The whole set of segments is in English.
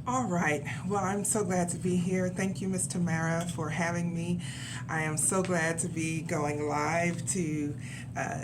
All right. Well, I'm so glad to be here. Thank you, Ms. Tamara, for having me. I am so glad to be going live to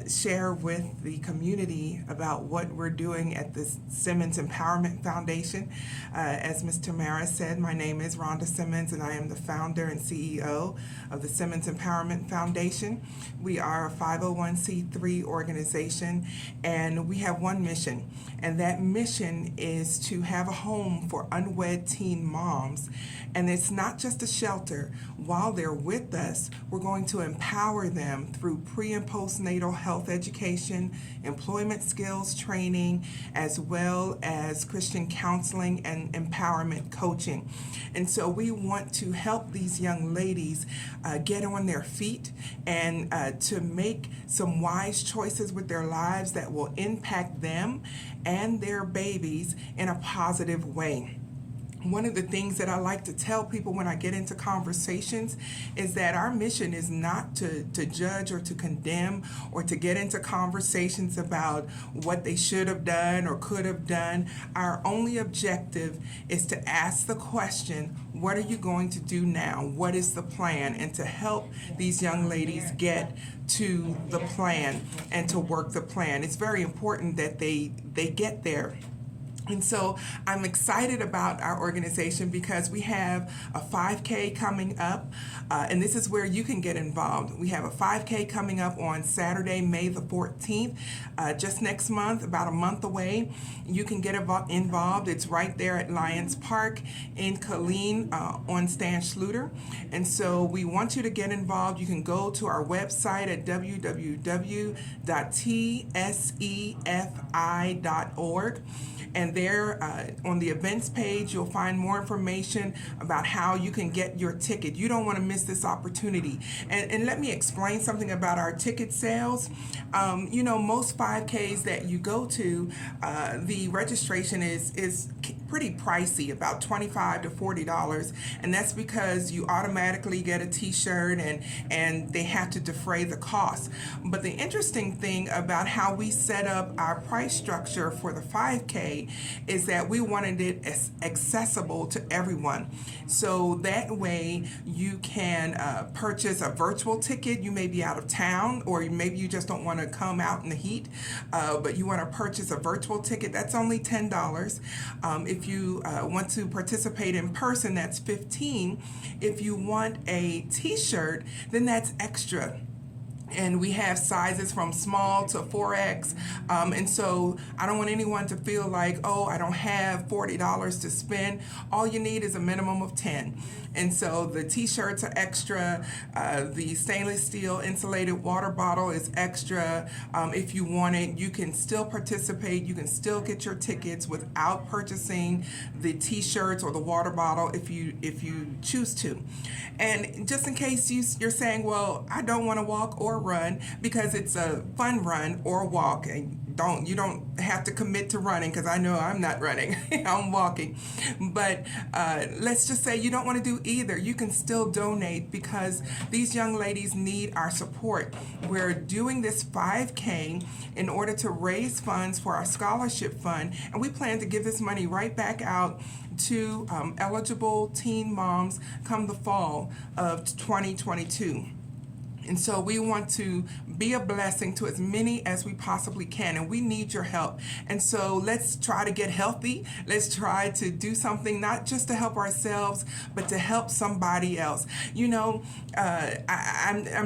share with the community about what we're doing at the Simmons Empowerment Foundation. As Ms. Tamara said, my name is Rhonda Simmons, and I am the founder and CEO of the Simmons Empowerment Foundation. We are a 501c3 organization, and we have one mission, and that mission is to have a home for unwed teen moms. And it's not just a shelter. While they're with us, we're going to empower them through pre- and postnatal health education, employment skills training, as well as Christian counseling and empowerment coaching. And so we want to help these young ladies get on their feet and to make some wise choices with their lives that will impact them and their babies in a positive way. One of the things that I like to tell people when I get into conversations is that our mission is not to judge or to condemn or to get into conversations about what they should have done or could have done. Our only objective is to ask the question, what are you going to do now? What is the plan? And to help these young ladies get to the plan and to work the plan. It's very important that they get there. And so I'm excited about our organization because we have a 5K coming up, and this is where you can get involved. We have a 5K coming up on Saturday, May the 14th, just next month, about a month away. You can get involved. It's right there at Lions Park in Killeen on Stan Schluter. And so we want you to get involved. You can go to our website at www.tsefi.org. And there on the events page, you'll find more information about how you can get your ticket. You don't want to miss this opportunity. And let me explain something about our ticket sales. Most 5Ks that you go to, the registration is pretty pricey, about $25 to $40. And that's because you automatically get a t-shirt and they have to defray the cost. But the interesting thing about how we set up our price structure for the 5K is that we wanted it as accessible to everyone. So that way you can purchase a virtual ticket. You may be out of town, or maybe you just don't want to come out in the heat, but you want to purchase a virtual ticket. That's only $10. If you want to participate in person, that's $15. If you want a t-shirt, then that's extra. And we have sizes from small to 4X. And so I don't want anyone to feel like, oh, I don't have $40 to spend. All you need is a minimum of 10. And so the t-shirts are extra. The stainless steel insulated water bottle is extra. If you want it, you can still participate. You can still get your tickets without purchasing the t-shirts or the water bottle if you choose to. And just in case you're saying, well, I don't want to walk or run, because it's a fun run or walk, and you don't have to commit to running, because I know I'm not running. I'm walking. But let's just say you don't want to do either. You can still donate, because these young ladies need our support. We're doing this 5K in order to raise funds for our scholarship fund, and we plan to give this money right back out to eligible teen moms come the fall of 2022. And so we want to be a blessing to as many as we possibly can, and we need your help. And so let's try to get healthy. Let's try to do something not just to help ourselves, but to help somebody else. I'm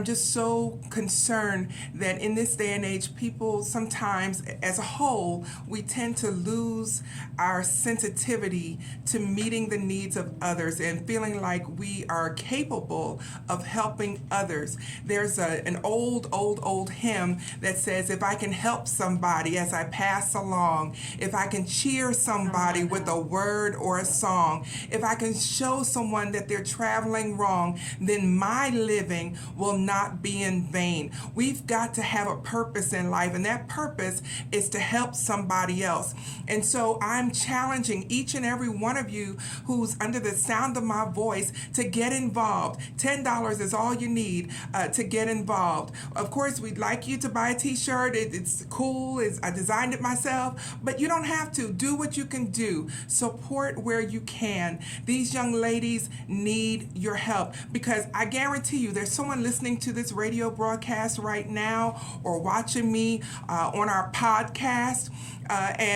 just so concerned that in this day and age, people sometimes, as a whole, we tend to lose our sensitivity to meeting the needs of others and feeling like we are capable of helping others. There's an old hymn that says, if I can help somebody as I pass along, if I can cheer somebody with a word or a song, if I can show someone that they're traveling wrong, then my living will not be in vain. We've got to have a purpose in life, and that purpose is to help somebody else. And so I'm challenging each and every one of you who's under the sound of my voice to get involved. $10 is all you need to get involved. Of course, we'd like you to buy a t-shirt. It's cool. I designed it myself, but you don't have to. Do what you can do. Support where you can. These young ladies need your help, because I guarantee you there's someone listening to this radio broadcast right now, or watching me on our podcast,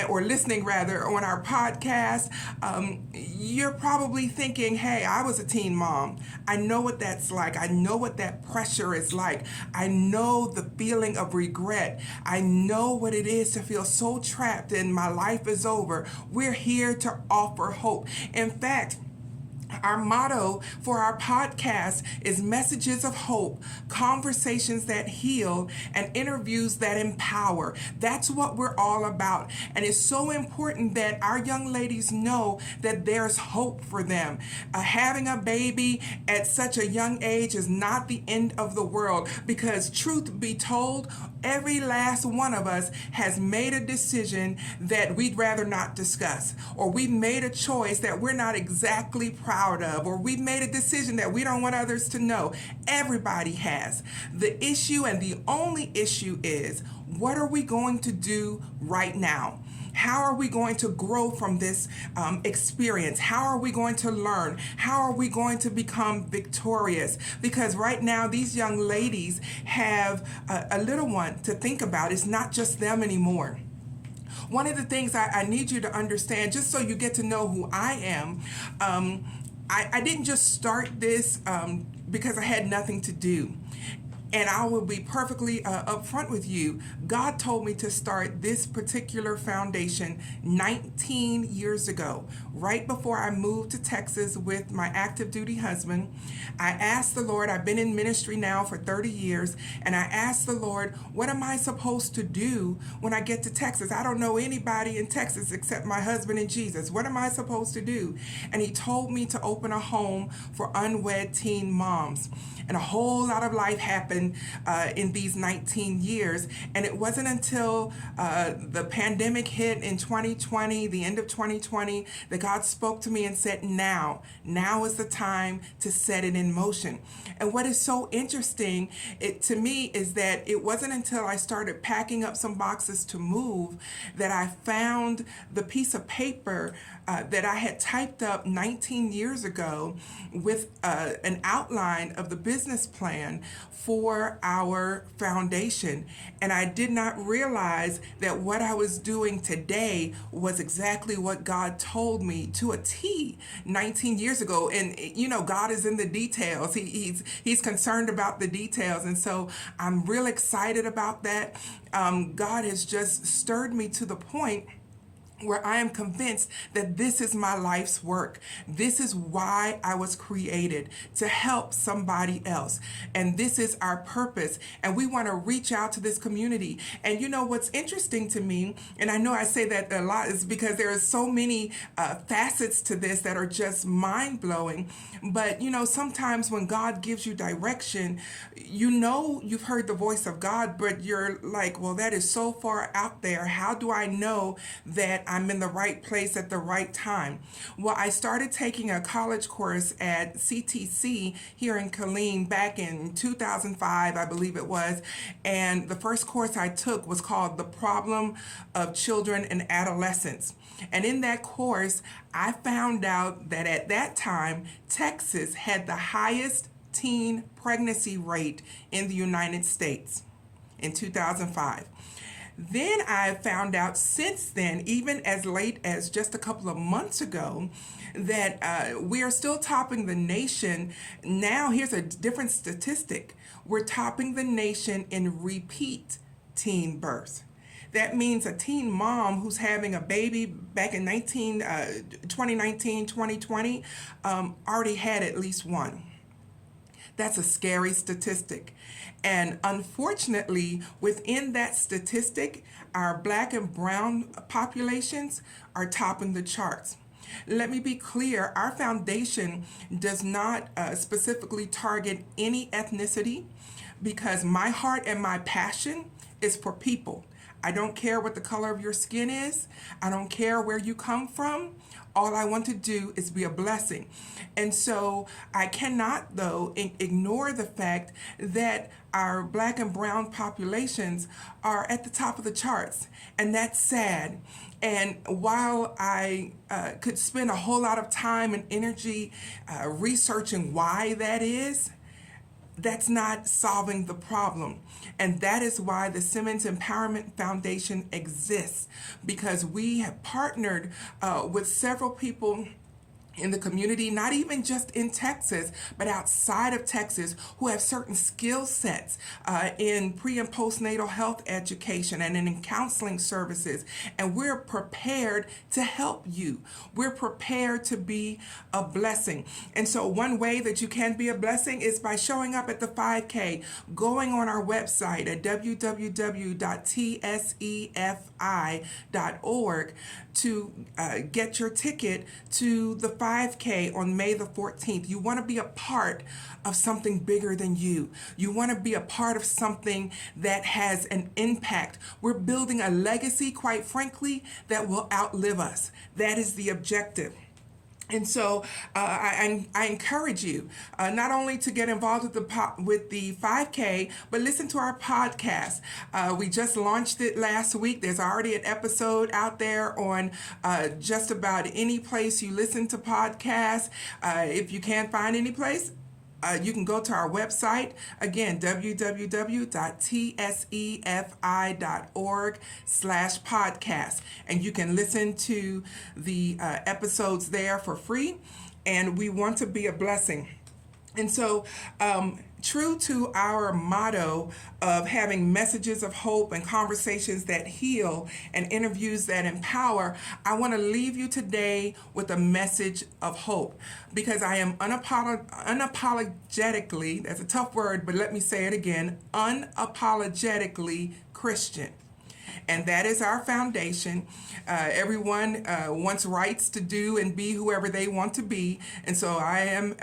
or listening rather on our podcast. You're probably thinking, hey, I was a teen mom. I know what that's like. I know what that pressure is like. I know the feeling of regret. I know what it is to feel so trapped and my life is over. We're here to offer hope. In fact, our motto for our podcast is messages of hope, conversations that heal, and interviews that empower. That's what we're all about. And it's so important that our young ladies know that there's hope for them. Having a baby at such a young age is not the end of the world, because truth be told, every last one of us has made a decision that we'd rather not discuss, or we've made a choice that we're not exactly proud of, or we've made a decision that we don't want others to know. Everybody has. The issue, and the only issue, is what are we going to do right now? How are we going to grow from this experience? How are we going to learn? How are we going to become victorious? Because right now, these young ladies have a little one to think about. It's not just them anymore. One of the things I need you to understand, just so you get to know who I am, I didn't just start this because I had nothing to do. And I will be perfectly upfront with you. God told me to start this particular foundation 19 years ago, right before I moved to Texas with my active duty husband. I asked the Lord, I've been in ministry now for 30 years, and I asked the Lord, what am I supposed to do when I get to Texas? I don't know anybody in Texas except my husband and Jesus. What am I supposed to do? And he told me to open a home for unwed teen moms. And a whole lot of life happened in these 19 years. And it wasn't until the pandemic hit in 2020, the end of 2020, that God spoke to me and said, now is the time to set it in motion. And what is so interesting to me is that it wasn't until I started packing up some boxes to move that I found the piece of paper that I had typed up 19 years ago with an outline of the business plan for our foundation. And I did not realize that what I was doing today was exactly what God told me to a T 19 years ago. And God is in the details. He's concerned about the details. And so I'm real excited about that. God has just stirred me to the point where I am convinced that this is my life's work. This is why I was created, to help somebody else. And this is our purpose. And we want to reach out to this community. And what's interesting to me, and I know I say that a lot, is because there are so many facets to this that are just mind-blowing. But, sometimes when God gives you direction, you've heard the voice of God, but you're like, well, that is so far out there. How do I know that I'm in the right place at the right time? Well, I started taking a college course at CTC here in Killeen back in 2005, I believe it was. And the first course I took was called The Problem of Children and Adolescents. And in that course, I found out that at that time, Texas had the highest teen pregnancy rate in the United States in 2005. Then I found out since then, even as late as just a couple of months ago, that we are still topping the nation. Now, here's a different statistic. We're topping the nation in repeat teen births. That means a teen mom who's having a baby back in 2019, 2020, already had at least one. That's a scary statistic. And unfortunately, within that statistic, our Black and brown populations are topping the charts. Let me be clear, our foundation does not specifically target any ethnicity, because my heart and my passion is for people. I don't care what the color of your skin is. I don't care where you come from. All I want to do is be a blessing. And so I cannot, though, ignore the fact that our Black and brown populations are at the top of the charts. And that's sad. And while I could spend a whole lot of time and energy researching why that is, that's not solving the problem. And that is why the Simmons Empowerment Foundation exists, because we have partnered with several people in the community, not even just in Texas, but outside of Texas, who have certain skill sets in pre and postnatal health education and in counseling services. And we're prepared to help you. We're prepared to be a blessing. And so one way that you can be a blessing is by showing up at the 5K, going on our website at www.tsefi.org to get your ticket to the 5K on May the 14th. You want to be a part of something bigger than you. You want to be a part of something that has an impact. We're building a legacy, quite frankly, that will outlive us. That is the objective. And so I encourage you not only to get involved with the 5K, but listen to our podcast. We just launched it last week. There's already an episode out there on just about any place you listen to podcasts. If you can't find any place, you can go to our website, again, www.tsefi.org/podcast, and you can listen to the episodes there for free, and we want to be a blessing. And so, true to our motto of having messages of hope and conversations that heal and interviews that empower, I want to leave you today with a message of hope, because I am unapologetically, that's a tough word, but let me say it again, unapologetically Christian. And that is our foundation. Everyone wants rights to do and be whoever they want to be. And so I am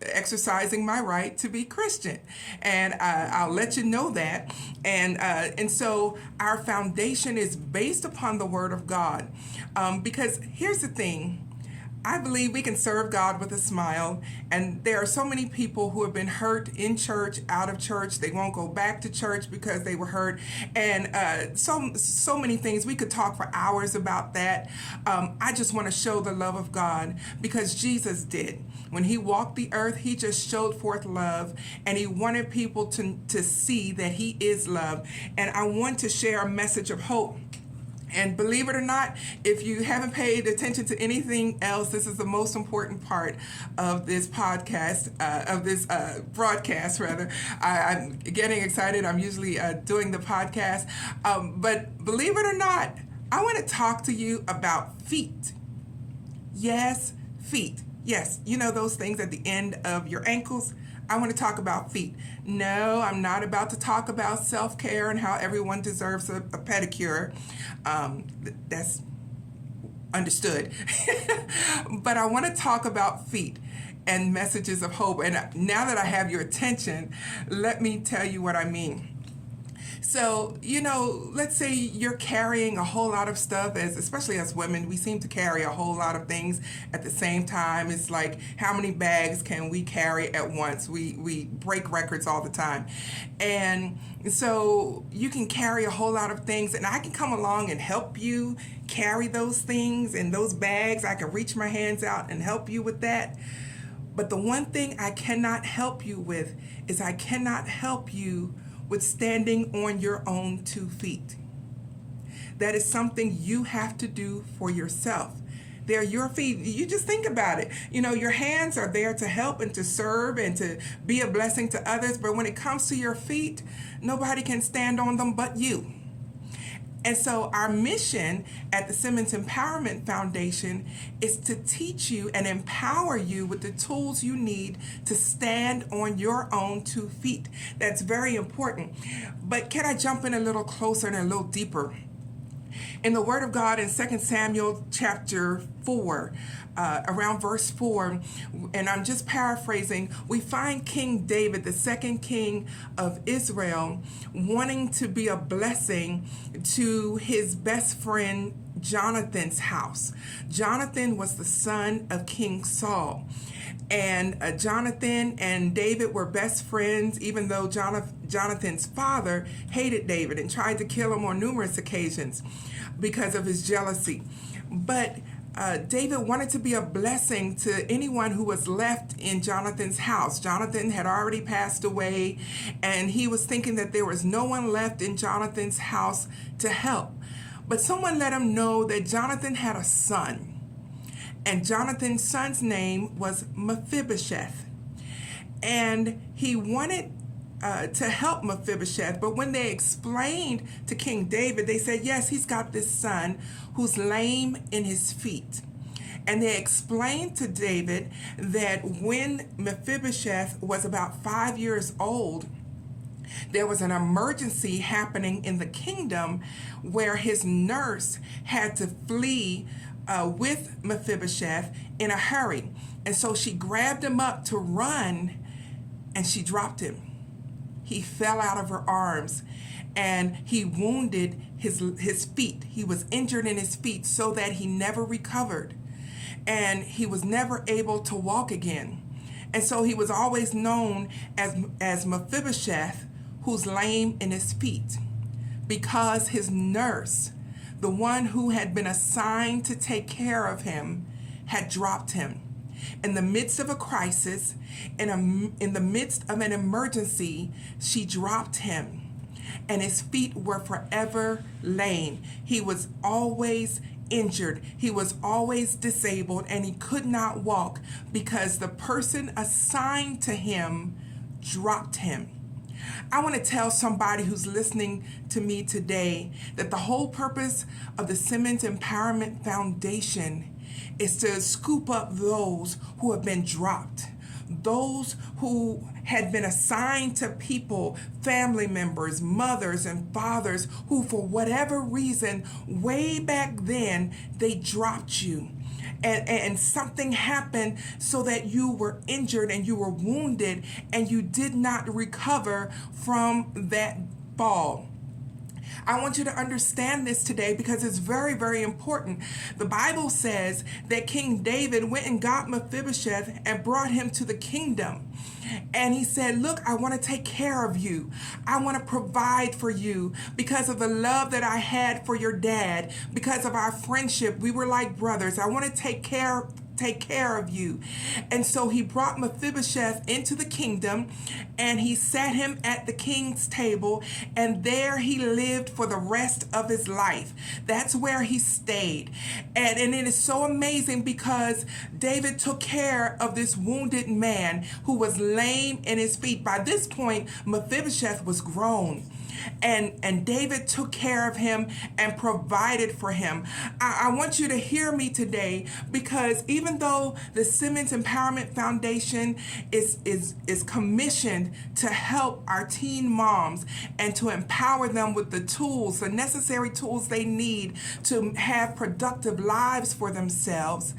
exercising my right to be Christian. And I'll let you know that. And so our foundation is based upon the Word of God. Because here's the thing. I believe we can serve God with a smile, and there are so many people who have been hurt in church, out of church. They won't go back to church because they were hurt, and so many things. We could talk for hours about that. I just want to show the love of God, because Jesus did. When he walked the earth, he just showed forth love, and he wanted people to see that he is love. And I want to share a message of hope. And believe it or not, if you haven't paid attention to anything else, this is the most important part of this podcast, broadcast rather. I'm getting excited. I'm usually doing the podcast. But believe it or not, I want to talk to you about feet. Yes, feet. Yes, you know those things at the end of your ankles? I want to talk about feet. No, I'm not about to talk about self-care and how everyone deserves a pedicure. That's understood. But I want to talk about feet and messages of hope. And now that I have your attention, let me tell you what I mean. So, let's say you're carrying a whole lot of stuff, especially as women, we seem to carry a whole lot of things at the same time. It's like, how many bags can we carry at once? We break records all the time. And so you can carry a whole lot of things, and I can come along and help you carry those things and those bags. I can reach my hands out and help you with that. But the one thing I cannot help you with is I cannot help you with standing on your own 2 feet. That is something you have to do for yourself. They're your feet. You just think about it. Your hands are there to help and to serve and to be a blessing to others. But when it comes to your feet, nobody can stand on them but you. And so our mission at the Simmons Empowerment Foundation is to teach you and empower you with the tools you need to stand on your own 2 feet. That's very important. But can I jump in a little closer and a little deeper? In the Word of God in 2 Samuel chapter 4, around verse 4, and I'm just paraphrasing, we find King David, the second king of Israel, wanting to be a blessing to his best friend Jonathan's house. Jonathan was the son of King Saul. And Jonathan and David were best friends, even though Jonathan's father hated David and tried to kill him on numerous occasions because of his jealousy. But David wanted to be a blessing to anyone who was left in Jonathan's house. Jonathan had already passed away, and he was thinking that there was no one left in Jonathan's house to help. But someone let him know that Jonathan had a son. And Jonathan's son's name was Mephibosheth. And he wanted to help Mephibosheth, but when they explained to King David, they said, yes, he's got this son who's lame in his feet. And they explained to David that when Mephibosheth was about 5 years old, there was an emergency happening in the kingdom where his nurse had to flee with Mephibosheth in a hurry. And so she grabbed him up to run, and she dropped him. He fell out of her arms, and he wounded his feet. He was injured in his feet so that he never recovered, and he was never able to walk again. And so he was always known as Mephibosheth, who's lame in his feet, because his nurse, the one who had been assigned to take care of him, had dropped him. In the midst of a crisis, in the midst of an emergency, she dropped him, and his feet were forever lame. He was always injured. He was always disabled, and he could not walk because the person assigned to him dropped him. I want to tell somebody who's listening to me today that the whole purpose of the Simmons Empowerment Foundation is to scoop up those who have been dropped, those who had been assigned to people, family members, mothers and fathers, who for whatever reason, way back then, they dropped you. And something happened so that you were injured and you were wounded and you did not recover from that fall. I want you to understand this today because it's very, very important. The Bible says that King David went and got Mephibosheth and brought him to the kingdom. And he said, look, I want to take care of you. I want to provide for you because of the love that I had for your dad, because of our friendship. We were like brothers. I want to take care of you. And so he brought Mephibosheth into the kingdom, and he sat him at the king's table, and there he lived for the rest of his life. That's where he stayed. And it is so amazing because David took care of this wounded man who was lame in his feet. By this point, Mephibosheth was grown. And David took care of him and provided for him. I want you to hear me today, because even though the Simmons Empowerment Foundation is commissioned to help our teen moms and to empower them with the tools, the necessary tools they need to have productive lives for themselves,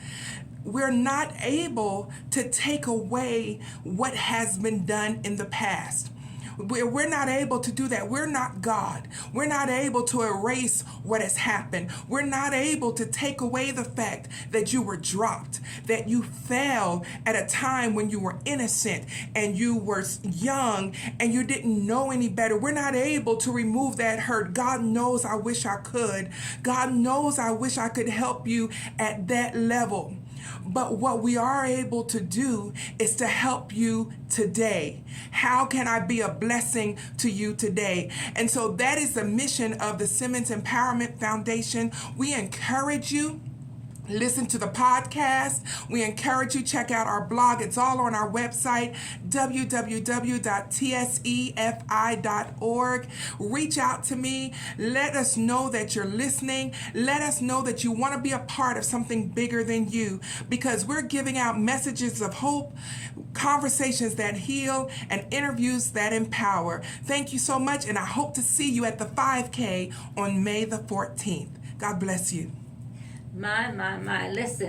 we're not able to take away what has been done in the past. We're not able to do that. We're not God. We're not able to erase what has happened. We're not able to take away the fact that you were dropped, that you fell at a time when you were innocent and you were young and you didn't know any better. We're not able to remove that hurt. God knows I wish I could. God knows I wish I could help you at that level. But what we are able to do is to help you today. How can I be a blessing to you today? And so that is the mission of the Simmons Empowerment Foundation. We encourage you. Listen to the podcast. We encourage you, check out our blog. It's all on our website, www.tsefi.org. Reach out to me. Let us know that you're listening. Let us know that you want to be a part of something bigger than you, because we're giving out messages of hope, conversations that heal, and interviews that empower. Thank you so much, and I hope to see you at the 5K on May the 14th. God bless you. My. Listen.